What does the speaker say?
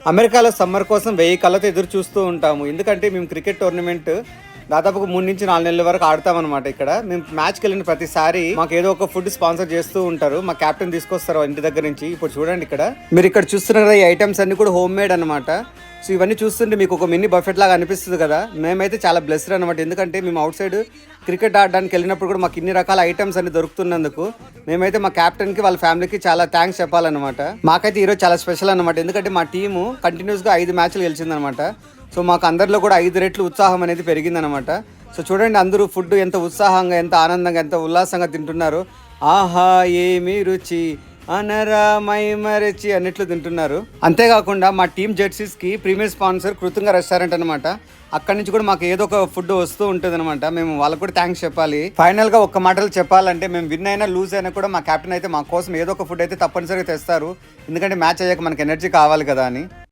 అమెరికాలో సమ్మర్ కోసం 1000 కళ్ళతో ఎదురు చూస్తూ ఉంటాము. ఎందుకంటే మేము క్రికెట్ టోర్నమెంట్ దాదాపుగా 3 నుంచి 4 నెలల వరకు ఆడతామన్నమాట. ఇక్కడ మేము మ్యాచ్కి వెళ్ళిన ప్రతిసారి మాకు ఏదో ఒక ఫుడ్ స్పాన్సర్ చేస్తూ ఉంటారు. మా కెప్టెన్ తీసుకొస్తారు ఇంటి దగ్గర నుంచి. ఇప్పుడు చూడండి, ఇక్కడ మీరు ఇక్కడ చూస్తున్న కదా, ఈ ఐటమ్స్ అన్ని కూడా హోమ్ మేడ్ అనమాట. సో ఇవన్నీ చూస్తుంటే మీకు ఒక మినీ బఫెట్ లాగా అనిపిస్తుంది కదా. మేమైతే చాలా బ్లెస్డ్ అనమాట. ఎందుకంటే మేము అవుట్ సైడ్ క్రికెట్ ఆడడానికి వెళ్ళినప్పుడు కూడా మాకు ఇన్ని రకాల ఐటమ్స్ అన్ని దొరుకుతున్నందుకు మేమైతే మా కెప్టెన్కి వాళ్ళ ఫ్యామిలీకి చాలా థ్యాంక్స్ చెప్పాలన్నమాట. మాకైతే ఈరోజు చాలా స్పెషల్ అనమాట. ఎందుకంటే మా టీము కంటిన్యూస్గా 5 మ్యాచ్లు గెలిచిందనమాట. సో మాకు అందరిలో కూడా 5 రెట్లు ఉత్సాహం అనేది పెరిగిందనమాట. సో చూడండి, అందరూ ఫుడ్ ఎంత ఉత్సాహంగా, ఎంత ఆనందంగా, ఎంత ఉల్లాసంగా తింటున్నారు. ఆహా ఏమి రుచి అనరా మై మరచి అన్నిట్లు తింటున్నారు. అంతేకాకుండా మా టీమ్ జెర్సీస్కి ప్రీమియర్ స్పాన్సర్ కృతంగా రెస్టారెంట్ అనమాట. అక్కడి నుంచి కూడా మాకు ఏదో ఒక ఫుడ్ వస్తూ ఉంటుంది అనమాట. మేము వాళ్ళకు కూడా థ్యాంక్స్ చెప్పాలి. ఫైనల్ గా ఒక్క మాటలు చెప్పాలంటే, మేము విన్ అయినా లూజ్ అయినా కూడా మా కెప్టెన్ అయితే మా కోసం ఏదో ఒక ఫుడ్ అయితే తప్పనిసరిగా తెస్తారు. ఎందుకంటే మ్యాచ్ అయ్యాక మనకి ఎనర్జీ కావాలి కదా అని.